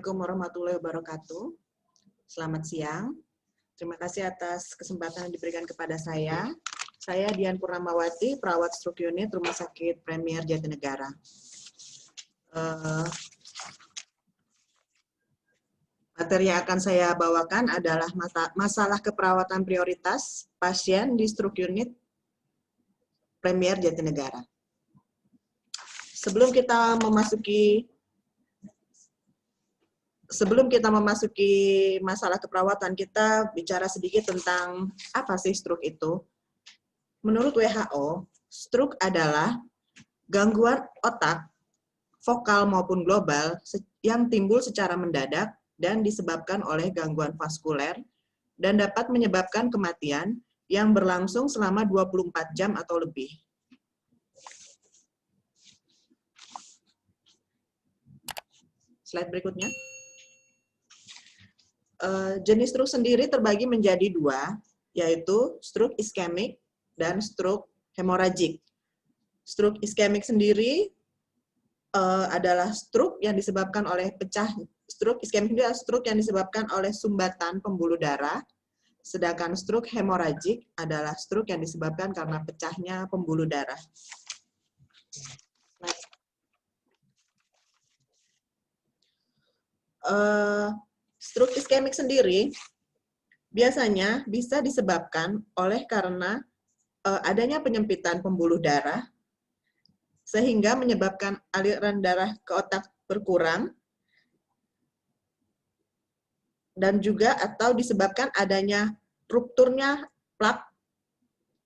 Assalamualaikum warahmatullahi wabarakatuh. Selamat siang. Terima kasih atas kesempatan yang diberikan kepada saya. Saya Dian Purnamawati, perawat stroke unit Rumah Sakit Premier Jatinegara. Materi yang akan saya bawakan adalah masalah keperawatan prioritas pasien di stroke unit Premier Jatinegara. Sebelum kita memasuki masalah keperawatan, kita bicara sedikit tentang apa sih stroke itu. Menurut WHO, stroke adalah gangguan otak, vokal maupun global, yang timbul secara mendadak dan disebabkan oleh gangguan vaskuler dan dapat menyebabkan kematian yang berlangsung selama 24 jam atau lebih. Slide berikutnya. Jenis stroke sendiri terbagi menjadi dua, yaitu stroke iskemik dan stroke hemoragik. Stroke iskemik sendiri adalah stroke yang disebabkan oleh stroke iskemik adalah stroke yang disebabkan oleh sumbatan pembuluh darah, sedangkan stroke hemoragik adalah stroke yang disebabkan karena pecahnya pembuluh darah. Stroke iskemik sendiri biasanya bisa disebabkan karena adanya penyempitan pembuluh darah sehingga menyebabkan aliran darah ke otak berkurang dan juga atau disebabkan adanya rupturnya plak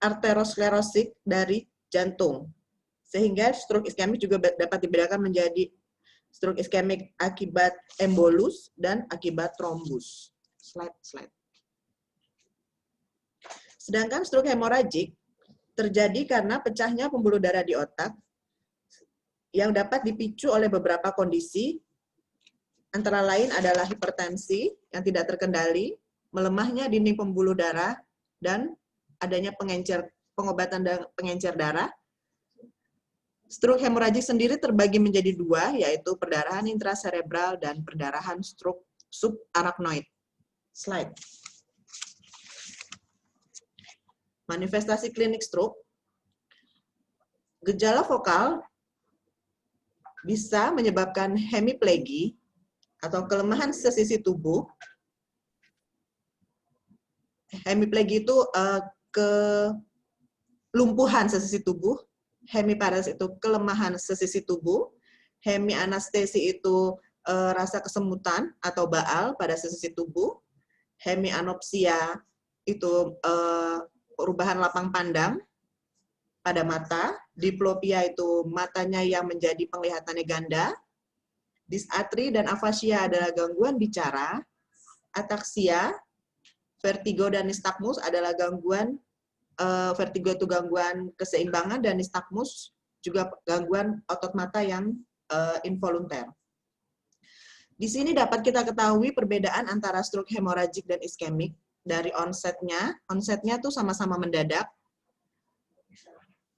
arteriosklerosik dari jantung. Sehingga stroke iskemik juga dapat dibedakan menjadi stroke iskemik akibat embolus dan akibat trombus. Slide. Sedangkan stroke hemoragik terjadi karena pecahnya pembuluh darah di otak yang dapat dipicu oleh beberapa kondisi, antara lain adalah hipertensi yang tidak terkendali, melemahnya dinding pembuluh darah, dan adanya pengobatan pengencer darah. Stroke hemoragik sendiri terbagi menjadi dua, yaitu perdarahan intraserebral dan perdarahan stroke subarachnoid. Slide. Manifestasi klinik stroke. Gejala vokal bisa menyebabkan hemiplegi atau kelemahan sesisi tubuh. Hemiplegi itu kelumpuhan sesisi tubuh. Hemiparesis itu kelemahan sesisi tubuh, hemianestesi itu rasa kesemutan atau baal pada sesisi tubuh, hemianopsia itu perubahan lapang pandang pada mata, diplopia itu matanya yang menjadi penglihatannya ganda, dysarthria dan afasia adalah gangguan bicara, ataksia, vertigo dan nystagmus adalah gangguan vertigo itu gangguan keseimbangan dan nystagmus juga gangguan otot mata yang involunter. Di sini dapat kita ketahui perbedaan antara stroke hemoragik dan iskemik dari onsetnya. Onsetnya tuh sama-sama mendadak.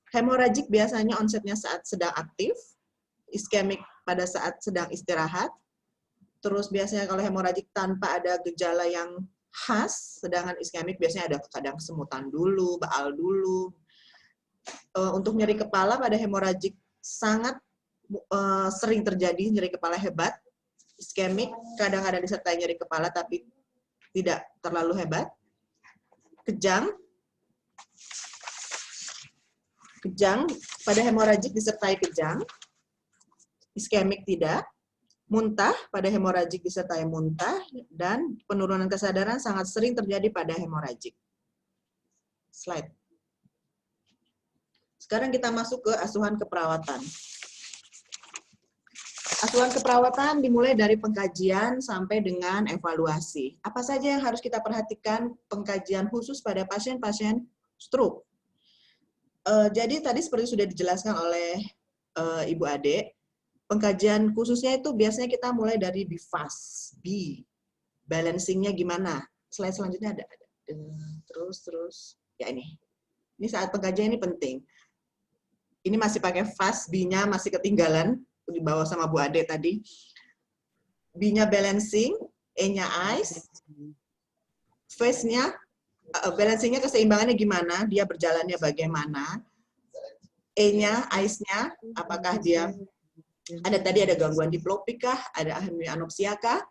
Hemoragik biasanya onsetnya saat sedang aktif, iskemik pada saat sedang istirahat. Terus biasanya kalau hemoragik tanpa ada gejala yang khas, sedangkan iskemik biasanya ada kadang kesemutan dulu, baal dulu. Untuk nyeri kepala pada hemoragik sangat sering terjadi nyeri kepala hebat. Iskemik kadang-kadang disertai nyeri kepala tapi tidak terlalu hebat. Kejang pada hemoragik disertai kejang. Iskemik tidak. Muntah pada hemoragik disertai muntah, dan penurunan kesadaran sangat sering terjadi pada hemoragik. Slide. Sekarang kita masuk ke asuhan keperawatan. Asuhan keperawatan dimulai dari pengkajian sampai dengan evaluasi. Apa saja yang harus kita perhatikan pengkajian khusus pada pasien-pasien stroke? Jadi tadi seperti sudah dijelaskan oleh Ibu Ade, pengkajian khususnya itu biasanya kita mulai dari BIFAS, balancingnya gimana. Slide selanjutnya ada. Terus, ya ini saat pengkajian ini penting. Ini masih pakai FAS, B-nya masih ketinggalan, dibawa sama Bu Ade tadi. B-nya balancing, E-nya eyes, face-nya, balancing-nya keseimbangannya gimana, dia berjalannya bagaimana, E-nya, eyes-nya, apakah dia ada gangguan diplopik kah, ada hemianopsia kah,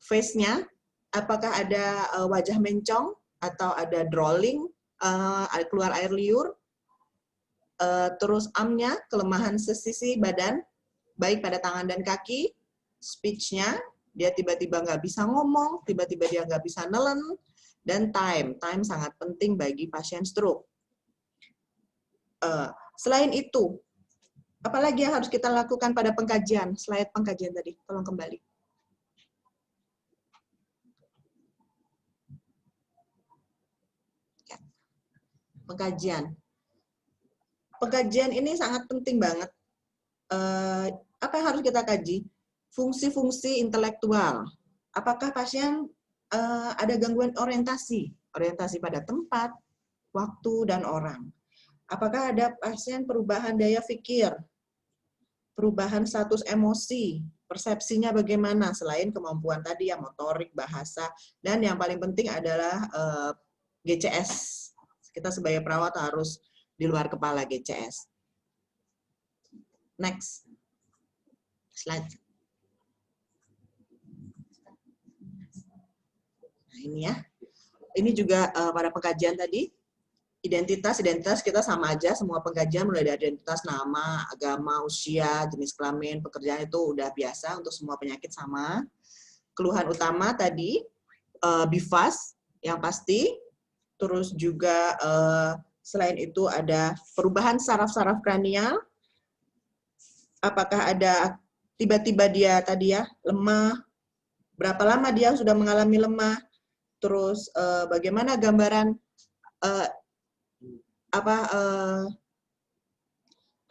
face-nya, apakah ada wajah mencong, atau ada drooling, keluar air liur, terus arm-nya, kelemahan sesisi badan, baik pada tangan dan kaki, speech-nya, dia tiba-tiba nggak bisa ngomong, tiba-tiba dia nggak bisa nelen, dan time sangat penting bagi pasien stroke. Selain itu, apalagi yang harus kita lakukan pada pengkajian? Slide pengkajian tadi, tolong kembali. Ya. Pengkajian. Pengkajian ini sangat penting banget. Apa yang harus kita kaji? Fungsi-fungsi intelektual. Apakah pasien ada gangguan orientasi? Orientasi pada tempat, waktu, dan orang. Apakah ada pasien perubahan daya pikir? Perubahan status emosi, persepsinya bagaimana selain kemampuan tadi ya motorik, bahasa, dan yang paling penting adalah GCS. Kita sebagai perawat harus di luar kepala GCS. Next slide. Nah, ini ya. Ini juga pada pengkajian tadi. Identitas kita sama aja, semua pengkajian mulai dari identitas nama, agama, usia, jenis kelamin, pekerjaan itu udah biasa untuk semua penyakit sama. Keluhan utama tadi, BIFAS yang pasti, terus juga selain itu ada perubahan saraf-saraf kranial, apakah ada tiba-tiba dia tadi ya lemah, berapa lama dia sudah mengalami lemah, terus bagaimana gambaran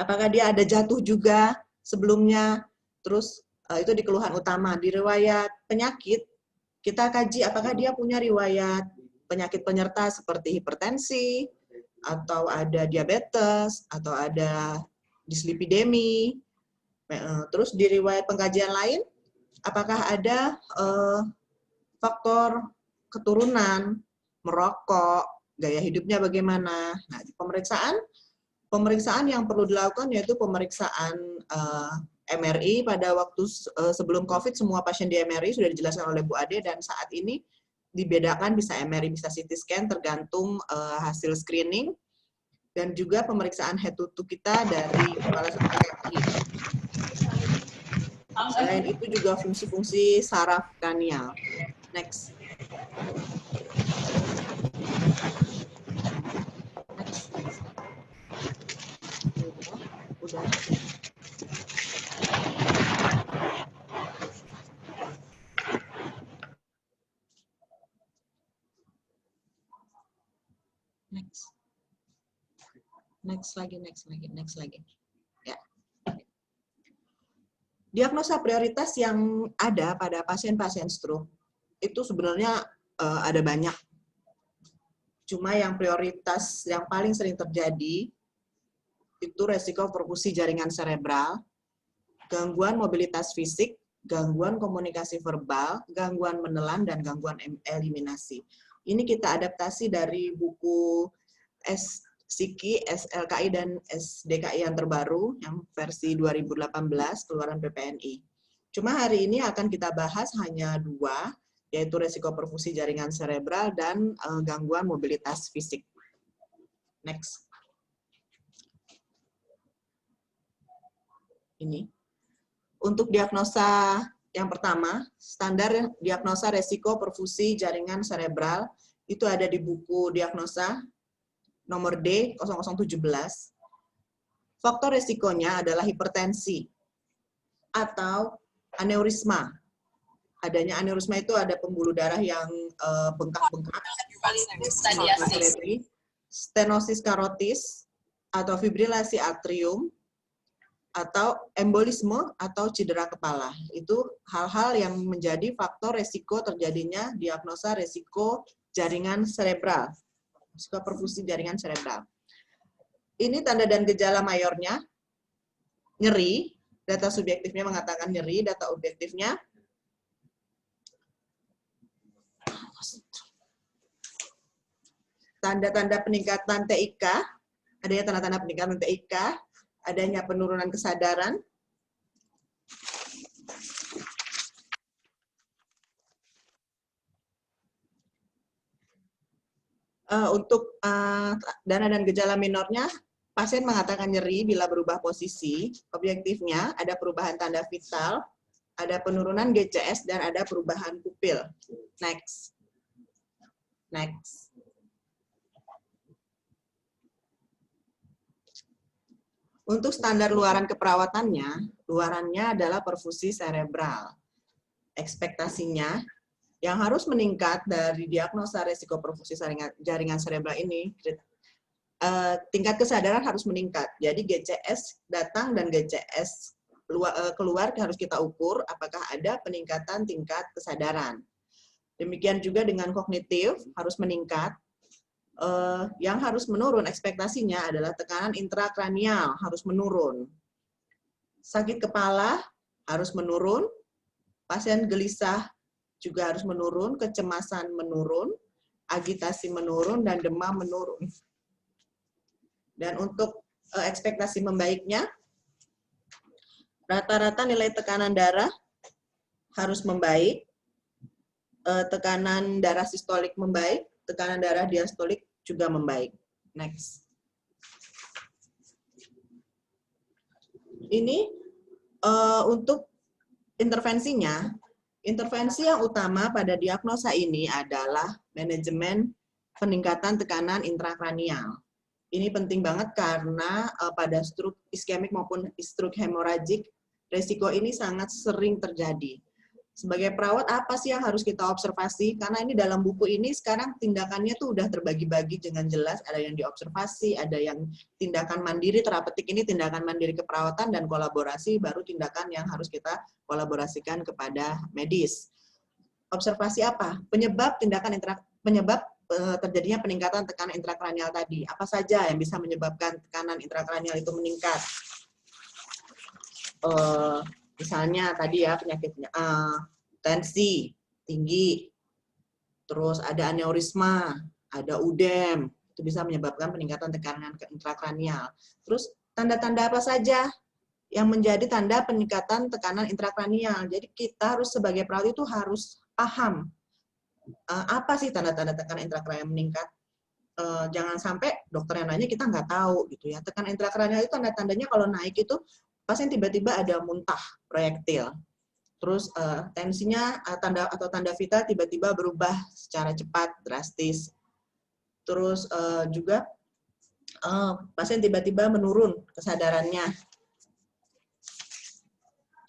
apakah dia ada jatuh juga sebelumnya, terus itu di keluhan utama. Di riwayat penyakit, kita kaji apakah dia punya riwayat penyakit penyerta seperti hipertensi, atau ada diabetes, atau ada dislipidemi. Terus di riwayat pengkajian lain, apakah ada faktor keturunan, merokok, gaya hidupnya bagaimana. Nah, di pemeriksaan yang perlu dilakukan yaitu pemeriksaan MRI. Pada waktu sebelum COVID, semua pasien di MRI sudah dijelaskan oleh Bu Ade, dan saat ini dibedakan bisa MRI, bisa CT scan, tergantung hasil screening, dan juga pemeriksaan head to toe kita dari kepala sampai kaki. Selain itu juga fungsi-fungsi saraf kranial. Next. Udah. Next lagi. Ya. Diagnosa prioritas yang ada pada pasien-pasien stroke itu sebenarnya ada banyak. Cuma yang prioritas yang paling sering terjadi itu resiko perfusi jaringan serebral, gangguan mobilitas fisik, gangguan komunikasi verbal, gangguan menelan, dan gangguan eliminasi. Ini kita adaptasi dari buku SIKI, SLKI, dan SDKI yang terbaru, yang versi 2018, keluaran PPNI. Cuma hari ini akan kita bahas hanya dua, yaitu resiko perfusi jaringan serebral dan gangguan mobilitas fisik. Next. Ini. Untuk diagnosa yang pertama, standar diagnosa resiko perfusi jaringan serebral, itu ada di buku diagnosa nomor D0017. Faktor resikonya adalah hipertensi atau aneurisma. Adanya aneurisma itu ada pembuluh darah yang bengkak-bengkak, stenosis karotis, atau fibrilasi atrium, atau embolisme atau cedera kepala. Itu hal-hal yang menjadi faktor resiko terjadinya diagnosa resiko jaringan serebral, resiko perfusi jaringan serebral. Ini tanda dan gejala mayornya, nyeri, data subjektifnya mengatakan nyeri, data objektifnya Tanda-tanda peningkatan TIK, adanya tanda-tanda peningkatan TIK, adanya penurunan kesadaran, untuk dana dan gejala minornya, pasien mengatakan nyeri bila berubah posisi, objektifnya ada perubahan tanda vital, ada penurunan GCS, dan ada perubahan pupil. Next. Next. Untuk standar luaran keperawatannya, luarannya adalah perfusi cerebral. Ekspektasinya, yang harus meningkat dari diagnosa resiko perfusi jaringan cerebral ini, tingkat kesadaran harus meningkat. Jadi GCS datang dan GCS keluar harus kita ukur apakah ada peningkatan tingkat kesadaran. Demikian juga dengan kognitif harus meningkat. Yang harus menurun ekspektasinya adalah tekanan intrakranial harus menurun. Sakit kepala harus menurun. Pasien gelisah juga harus menurun, kecemasan menurun, agitasi menurun, dan demam menurun. Dan untuk ekspektasi membaiknya, rata-rata nilai tekanan darah harus membaik, tekanan darah sistolik membaik, tekanan darah diastolik juga membaik. Next. Ini untuk intervensinya. Intervensi yang utama pada diagnosa ini adalah manajemen peningkatan tekanan intrakranial. Ini penting banget karena pada stroke iskemik maupun stroke hemoragik, resiko ini sangat sering terjadi. Sebagai perawat, apa sih yang harus kita observasi? Karena ini dalam buku ini sekarang tindakannya tuh udah terbagi-bagi dengan jelas, ada yang diobservasi, ada yang tindakan mandiri, terapeutik ini tindakan mandiri keperawatan, dan kolaborasi baru tindakan yang harus kita kolaborasikan kepada medis. Observasi apa? Penyebab terjadinya peningkatan tekanan intrakranial tadi. Apa saja yang bisa menyebabkan tekanan intrakranial itu meningkat? Misalnya tadi ya penyakitnya tensi tinggi, terus ada aneurisma, ada udem, itu bisa menyebabkan peningkatan tekanan intrakranial. Terus tanda-tanda apa saja yang menjadi tanda peningkatan tekanan intrakranial? Jadi kita harus sebagai perawat itu harus paham apa sih tanda-tanda tekanan intrakranial meningkat. Jangan sampai dokter yang nanya kita nggak tahu gitu ya. Tekanan intrakranial itu tanda-tandanya kalau naik itu pasien tiba-tiba ada muntah proyektil. Terus tensinya tanda vital tiba-tiba berubah secara cepat, drastis. Terus juga pasien tiba-tiba menurun kesadarannya.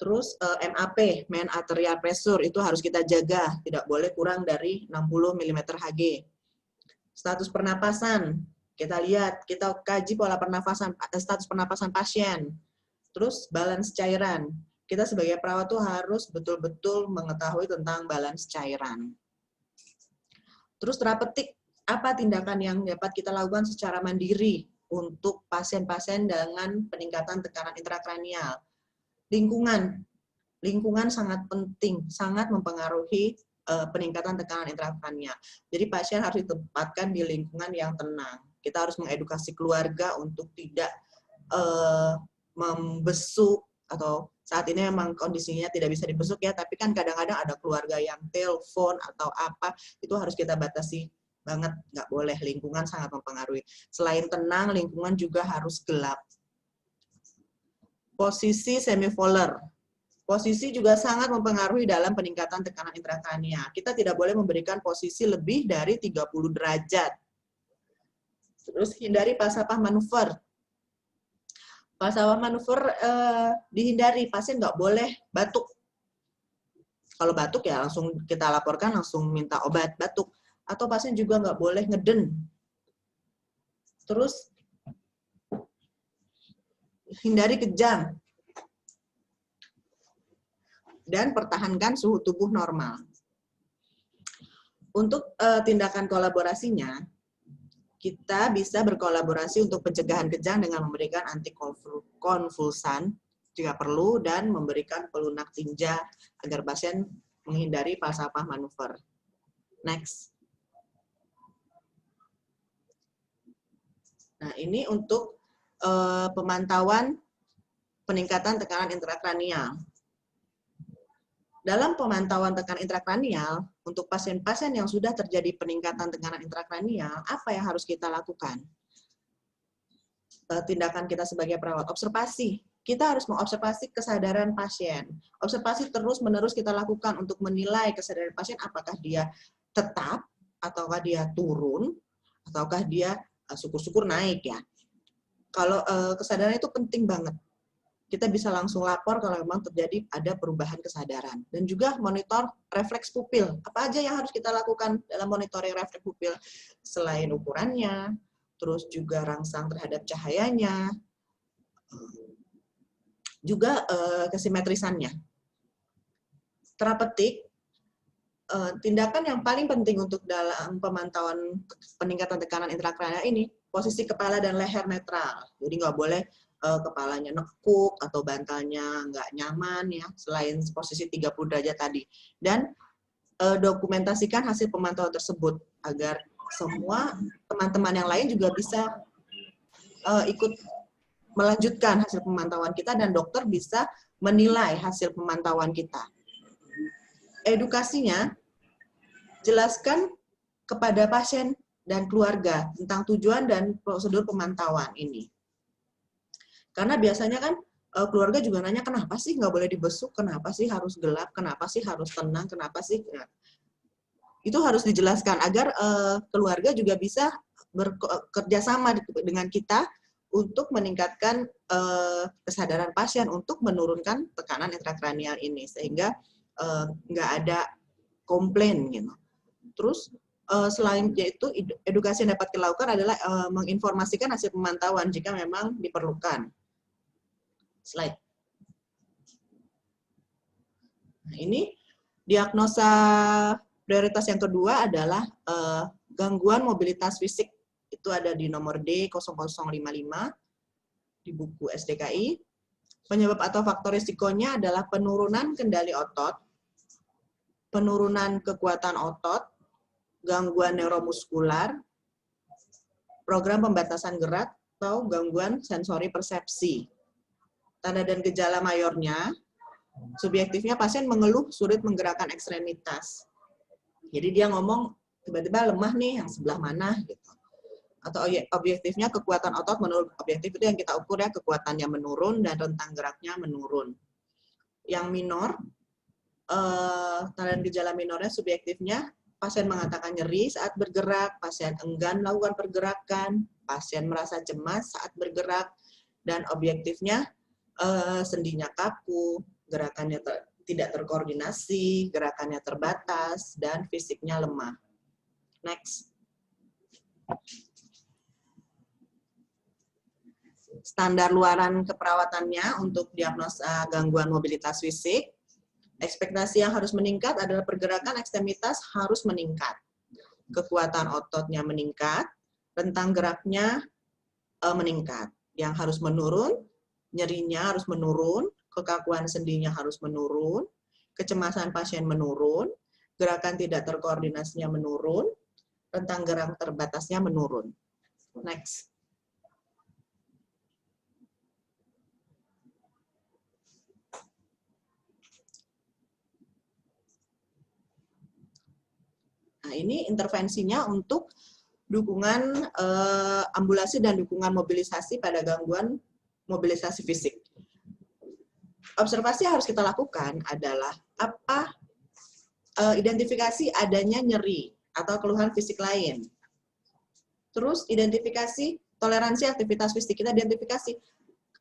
Terus MAP, main arterial pressure, itu harus kita jaga, tidak boleh kurang dari 60 mm Hg. Status pernapasan, kita lihat, kita kaji pola pernapasan, status pernapasan pasien. Terus balance cairan. Kita sebagai perawat tuh harus betul-betul mengetahui tentang balance cairan. Terus terapeutik, apa tindakan yang dapat kita lakukan secara mandiri untuk pasien-pasien dengan peningkatan tekanan intrakranial? Lingkungan sangat penting, sangat mempengaruhi peningkatan tekanan intrakranial. Jadi pasien harus ditempatkan di lingkungan yang tenang. Kita harus mengedukasi keluarga untuk tidak membesuk, atau saat ini memang kondisinya tidak bisa dibesuk ya, tapi kan kadang-kadang ada keluarga yang telepon atau apa, itu harus kita batasi banget, nggak boleh, lingkungan sangat mempengaruhi. Selain tenang, lingkungan juga harus gelap. Posisi semipolar. Posisi juga sangat mempengaruhi dalam peningkatan tekanan intrakranial. Kita tidak boleh memberikan posisi lebih dari 30 derajat. Terus hindari falsafah manuver. Falsafah manuver dihindari, pasien nggak boleh batuk. Kalau batuk ya langsung kita laporkan, langsung minta obat batuk. Atau pasien juga nggak boleh ngeden. Terus hindari kejang. Dan pertahankan suhu tubuh normal. Untuk tindakan kolaborasinya, kita bisa berkolaborasi untuk pencegahan kejang dengan memberikan antikonvulsan jika perlu dan memberikan pelunak tinja agar pasien menghindari falsafah manuver. Next. Nah, ini untuk pemantauan peningkatan tekanan intrakranial. Dalam pemantauan tekanan intrakranial, untuk pasien-pasien yang sudah terjadi peningkatan tekanan intrakranial, apa yang harus kita lakukan? Tindakan kita sebagai perawat, observasi. Kita harus mengobservasi kesadaran pasien. Observasi terus-menerus kita lakukan untuk menilai kesadaran pasien, apakah dia tetap, ataukah dia turun, ataukah dia syukur-syukur naik ya. Kalau kesadaran itu penting banget. Kita bisa langsung lapor kalau memang terjadi ada perubahan kesadaran. Dan juga monitor refleks pupil. Apa aja yang harus kita lakukan dalam monitoring refleks pupil? Selain ukurannya, terus juga rangsang terhadap cahayanya, juga kesimetrisannya. Terapeutik, tindakan yang paling penting untuk dalam pemantauan peningkatan tekanan intrakranial ini, posisi kepala dan leher netral. Jadi nggak boleh kepalanya nekuk atau bantalnya nggak nyaman ya, selain posisi 30 derajat tadi. Dan dokumentasikan hasil pemantauan tersebut agar semua teman-teman yang lain juga bisa ikut melanjutkan hasil pemantauan kita dan dokter bisa menilai hasil pemantauan kita. Edukasinya, jelaskan kepada pasien dan keluarga tentang tujuan dan prosedur pemantauan ini. Karena biasanya kan keluarga juga nanya, kenapa sih nggak boleh dibesuk, kenapa sih harus gelap, kenapa sih harus tenang, kenapa sih... Itu harus dijelaskan agar keluarga juga bisa bekerja sama dengan kita untuk meningkatkan kesadaran pasien untuk menurunkan tekanan intrakranial ini, sehingga nggak ada komplain gitu. Terus selain itu, edukasi yang dapat dilakukan adalah menginformasikan hasil pemantauan jika memang diperlukan. Slide. Nah, ini diagnosa prioritas yang kedua adalah gangguan mobilitas fisik. Itu ada di nomor D0055 di buku SDKI. Penyebab atau faktor risikonya adalah penurunan kendali otot, penurunan kekuatan otot, gangguan neuromuskular, program pembatasan gerak, atau gangguan sensori persepsi. Tanda dan gejala mayornya, subjektifnya pasien mengeluh sulit menggerakkan ekstremitas. Jadi dia ngomong tiba-tiba lemah nih yang sebelah mana gitu. Atau objektifnya kekuatan otot menurun. Objektif itu yang kita ukur ya, kekuatannya menurun dan rentang geraknya menurun. Yang minor, tanda dan gejala minornya subjektifnya pasien mengatakan nyeri saat bergerak, pasien enggan melakukan pergerakan, pasien merasa cemas saat bergerak, dan objektifnya sendinya kaku, gerakannya tidak terkoordinasi, gerakannya terbatas, dan fisiknya lemah. Next. Standar luaran keperawatannya untuk diagnosa gangguan mobilitas fisik. Ekspektasi yang harus meningkat adalah pergerakan ekstremitas harus meningkat. Kekuatan ototnya meningkat, rentang geraknya meningkat. Yang harus menurun, nyerinya harus menurun, kekakuan sendinya harus menurun, kecemasan pasien menurun, gerakan tidak terkoordinasinya menurun, rentang gerak terbatasnya menurun. Next. Nah, ini intervensinya untuk dukungan ambulasi dan dukungan mobilisasi pada gangguan mobilisasi fisik. Observasi yang harus kita lakukan adalah identifikasi adanya nyeri atau keluhan fisik lain. Terus identifikasi toleransi aktivitas fisik. Kita identifikasi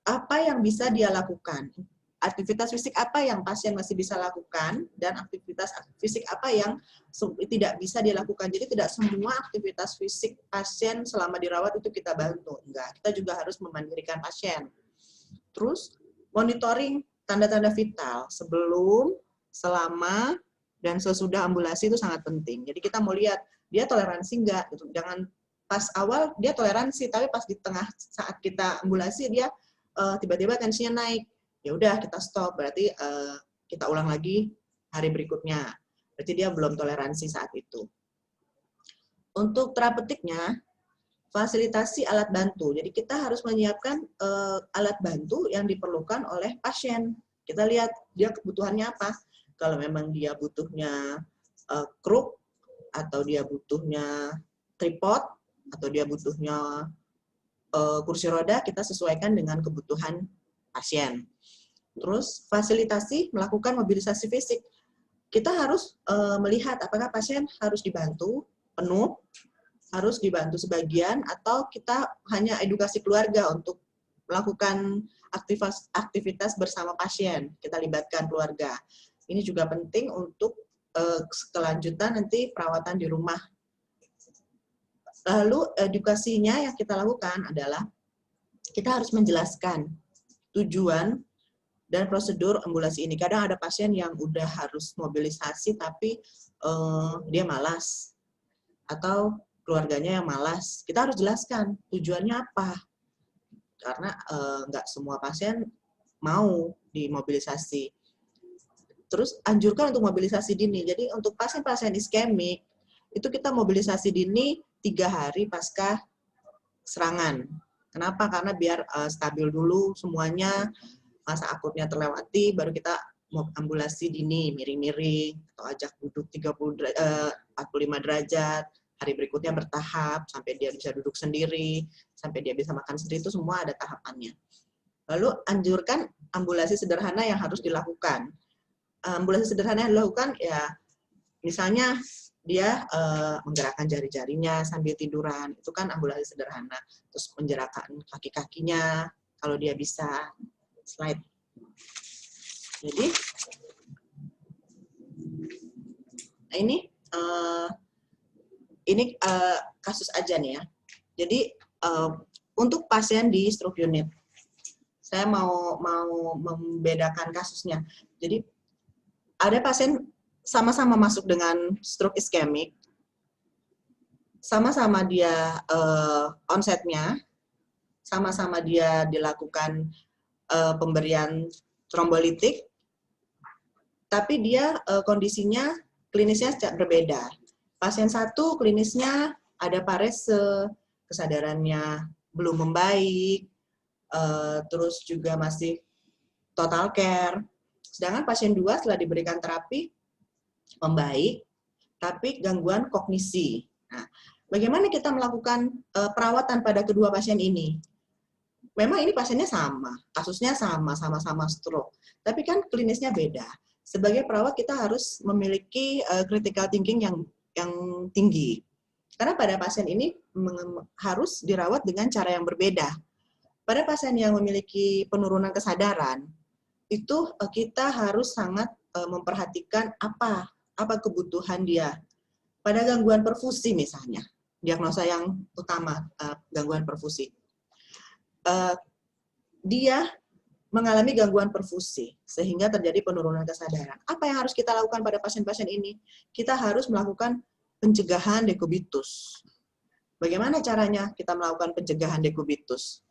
apa yang bisa dia lakukan. Aktivitas fisik apa yang pasien masih bisa lakukan, dan aktivitas fisik apa yang tidak bisa dilakukan. Jadi tidak semua aktivitas fisik pasien selama dirawat itu kita bantu. Enggak, kita juga harus memandirikan pasien. Terus monitoring tanda-tanda vital sebelum, selama, dan sesudah ambulasi itu sangat penting. Jadi kita mau lihat dia toleransi enggak. Gitu. Jangan pas awal dia toleransi, tapi pas di tengah saat kita ambulasi dia tiba-tiba tensinya naik. Ya udah kita stop, berarti kita ulang lagi hari berikutnya. Berarti dia belum toleransi saat itu. Untuk terapeutiknya, fasilitasi alat bantu. Jadi kita harus menyiapkan alat bantu yang diperlukan oleh pasien. Kita lihat dia kebutuhannya apa. Kalau memang dia butuhnya kruk, atau dia butuhnya tripod, atau dia butuhnya kursi roda, kita sesuaikan dengan kebutuhan pasien. Terus fasilitasi melakukan mobilisasi fisik. Kita harus melihat apakah pasien harus dibantu penuh, harus dibantu sebagian, atau kita hanya edukasi keluarga untuk melakukan aktivitas bersama pasien. Kita libatkan keluarga. Ini juga penting untuk kelanjutan nanti perawatan di rumah. Lalu edukasinya yang kita lakukan adalah kita harus menjelaskan tujuan dan prosedur ambulasi ini. Kadang ada pasien yang udah harus mobilisasi tapi dia malas, atau keluarganya yang malas. Kita harus jelaskan tujuannya apa, karena nggak semua pasien mau dimobilisasi. Terus anjurkan untuk mobilisasi dini. Jadi untuk pasien-pasien iskemik itu kita mobilisasi dini 3 hari pasca serangan. Kenapa? Karena biar stabil dulu semuanya, masa akutnya terlewati, baru kita ambulasi dini, miring-miring, atau ajak duduk 45 derajat, hari berikutnya bertahap, sampai dia bisa duduk sendiri, sampai dia bisa makan sendiri, itu semua ada tahapannya. Lalu anjurkan ambulasi sederhana yang harus dilakukan. Ambulasi sederhana yang dilakukan, ya misalnya dia menggerakkan jari-jarinya sambil tiduran, itu kan ambulasi sederhana. Terus menggerakkan kaki-kakinya, kalau dia bisa. Slide. Jadi, ini kasus aja nih ya. Jadi untuk pasien di stroke unit, saya mau membedakan kasusnya. Jadi ada pasien sama-sama masuk dengan stroke iskemik, sama-sama dia onsetnya, sama-sama dia dilakukan pemberian trombolitik, tapi dia kondisinya klinisnya berbeda. Pasien satu klinisnya ada parese, kesadarannya belum membaik, terus juga masih total care. Sedangkan pasien 2 setelah diberikan terapi membaik, tapi gangguan kognisi. Nah, bagaimana kita melakukan perawatan pada kedua pasien ini? Memang ini pasiennya sama, kasusnya sama-sama stroke, tapi kan klinisnya beda. Sebagai perawat kita harus memiliki critical thinking yang tinggi. Karena pada pasien ini harus dirawat dengan cara yang berbeda. Pada pasien yang memiliki penurunan kesadaran, itu kita harus sangat memperhatikan apa kebutuhan dia. Pada gangguan perfusi misalnya, diagnosa yang utama gangguan perfusi. Dia mengalami gangguan perfusi sehingga terjadi penurunan kesadaran. Apa yang harus kita lakukan pada pasien-pasien ini? Kita harus melakukan pencegahan dekubitus. Bagaimana caranya kita melakukan pencegahan dekubitus?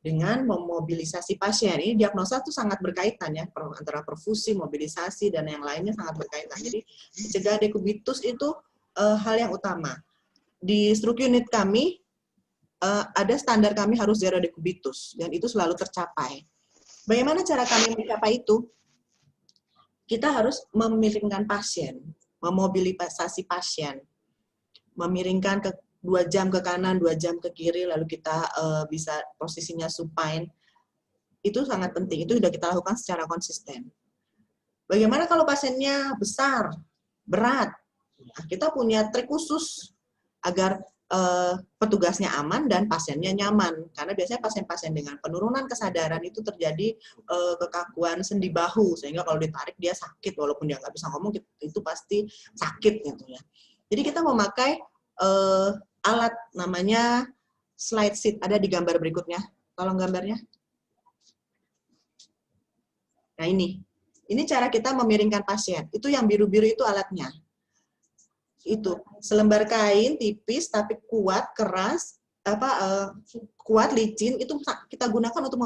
Dengan memobilisasi pasien. Ini diagnosa itu sangat berkaitan ya, antara perfusi, mobilisasi, dan yang lainnya sangat berkaitan. Jadi mencegah dekubitus itu hal yang utama. Di stroke unit kami, ada standar kami harus zero dekubitus, dan itu selalu tercapai. Bagaimana cara kami mencapai itu? Kita harus memiringkan pasien, memobilisasi pasien, memiringkan 2 jam ke kanan, 2 jam ke kiri, lalu kita bisa posisinya supine. Itu sangat penting, itu sudah kita lakukan secara konsisten. Bagaimana kalau pasiennya besar, berat? Nah, kita punya trik khusus agar petugasnya aman dan pasiennya nyaman. Karena biasanya pasien-pasien dengan penurunan kesadaran itu terjadi kekakuan sendi bahu, sehingga kalau ditarik dia sakit, walaupun dia nggak bisa ngomong, itu pasti sakit gitu ya. Jadi kita memakai alat namanya slide seat, ada di gambar berikutnya. Tolong gambarnya. Nah ini cara kita memiringkan pasien. Itu yang biru-biru itu alatnya. Itu selembar kain tipis tapi kuat, keras, kuat, licin, itu kita gunakan untuk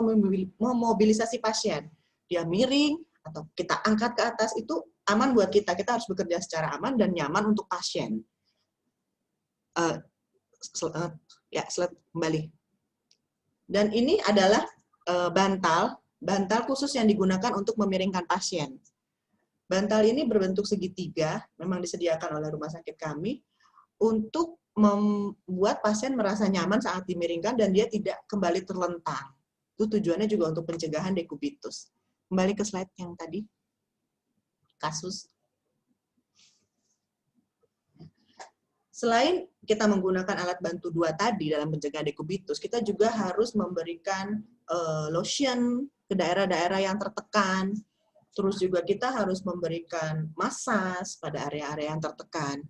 memobilisasi pasien. Dia miring atau kita angkat ke atas, itu aman buat kita. Kita harus bekerja secara aman dan nyaman untuk pasien. slide kembali. Dan ini adalah bantal khusus yang digunakan untuk memiringkan pasien. Bantal ini berbentuk segitiga, memang disediakan oleh rumah sakit kami, untuk membuat pasien merasa nyaman saat dimiringkan dan dia tidak kembali terlentang. Itu tujuannya juga untuk pencegahan dekubitus. Kembali ke slide yang tadi, kasus. Selain kita menggunakan alat bantu 2 tadi dalam pencegahan dekubitus, kita juga harus memberikan lotion ke daerah-daerah yang tertekan. Terus juga kita harus memberikan massage pada area-area yang tertekan.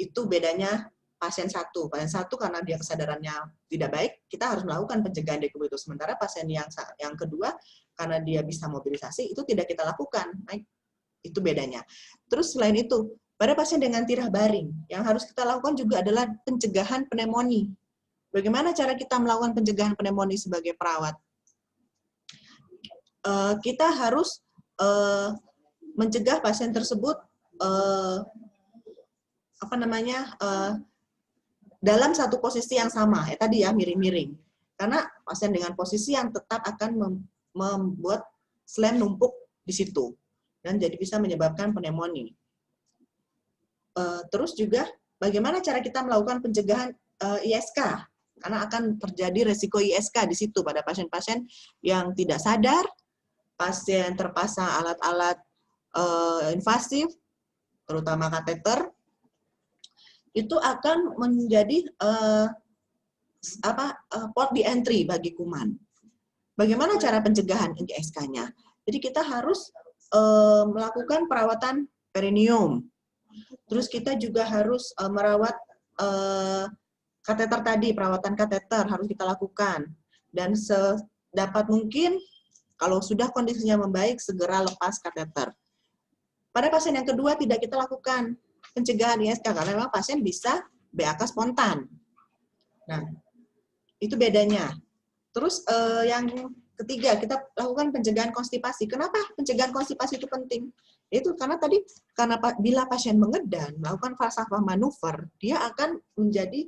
Itu bedanya pasien satu. Pasien satu karena dia kesadarannya tidak baik, kita harus melakukan pencegahan dekubitus. Sementara pasien yang kedua, karena dia bisa mobilisasi, itu tidak kita lakukan. Itu bedanya. Terus selain itu, pada pasien dengan tirah baring, yang harus kita lakukan juga adalah pencegahan pneumonia. Bagaimana cara kita melakukan pencegahan pneumonia sebagai perawat? Kita harus mencegah pasien tersebut dalam satu posisi yang sama, tadi ya miring-miring. Karena pasien dengan posisi yang tetap akan membuat slem numpuk di situ dan jadi bisa menyebabkan pneumonia. Terus juga bagaimana cara kita melakukan pencegahan ISK, karena akan terjadi resiko ISK di situ pada pasien-pasien yang tidak sadar, pasien terpasang alat-alat invasif, terutama kateter, itu akan menjadi port di entry bagi kuman. Bagaimana cara pencegahan ISK-nya? Jadi kita harus melakukan perawatan perineum. Terus kita juga harus merawat kateter tadi, perawatan kateter harus kita lakukan. Dan sedapat mungkin, kalau sudah kondisinya membaik, segera lepas kateter. Pada pasien yang kedua tidak kita lakukan pencegahan ISK, karena memang pasien bisa BAK spontan. Nah, itu bedanya. Terus yang ketiga, kita lakukan pencegahan konstipasi. Kenapa pencegahan konstipasi itu penting? Itu karena tadi, bila pasien mengedan, melakukan falsafah manuver, dia akan menjadi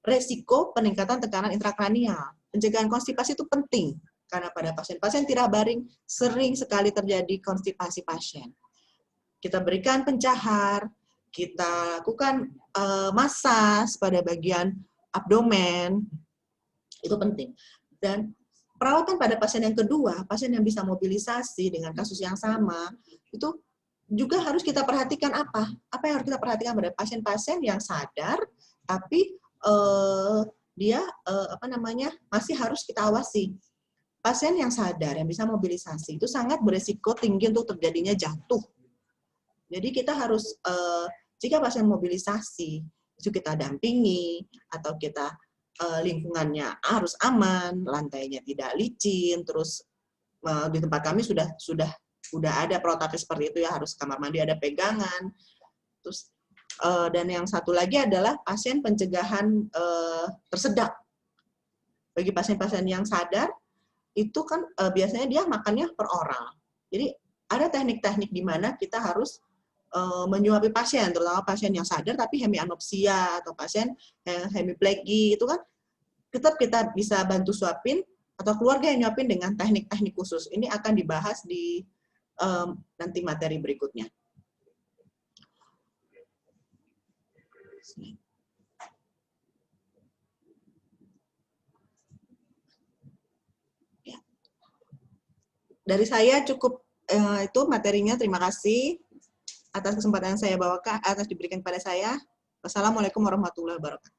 resiko peningkatan tekanan intrakranial. Pencegahan konstipasi itu penting, karena pada pasien-pasien tirah baring sering sekali terjadi konstipasi pasien. Kita berikan pencahar, kita lakukan massage pada bagian abdomen, itu penting. Dan perawatan pada pasien yang kedua, pasien yang bisa mobilisasi dengan kasus yang sama, itu juga harus kita perhatikan apa? Apa yang harus kita perhatikan pada pasien-pasien yang sadar, tapi dia masih harus kita awasi. Pasien yang sadar, yang bisa mobilisasi, itu sangat beresiko tinggi untuk terjadinya jatuh. Jadi kita harus, jika pasien mobilisasi, itu kita dampingi, atau kita lingkungannya harus aman, lantainya tidak licin, terus di tempat kami sudah ada prototip seperti itu ya, harus kamar mandi ada pegangan. Terus dan yang satu lagi adalah pasien pencegahan tersedak. Bagi pasien-pasien yang sadar, itu kan biasanya dia makannya per oral. Jadi ada teknik-teknik di mana kita harus menyuapi pasien, terutama pasien yang sadar tapi hemianopsia atau pasien hemiplegi, itu kan tetap kita bisa bantu suapin, atau keluarga yang nyuapin dengan teknik-teknik khusus. Ini akan dibahas di nanti materi berikutnya. Ya. Dari saya cukup itu materinya. Terima kasih atas kesempatan yang saya bawakan, atas diberikan kepada saya. Wassalamualaikum warahmatullahi wabarakatuh.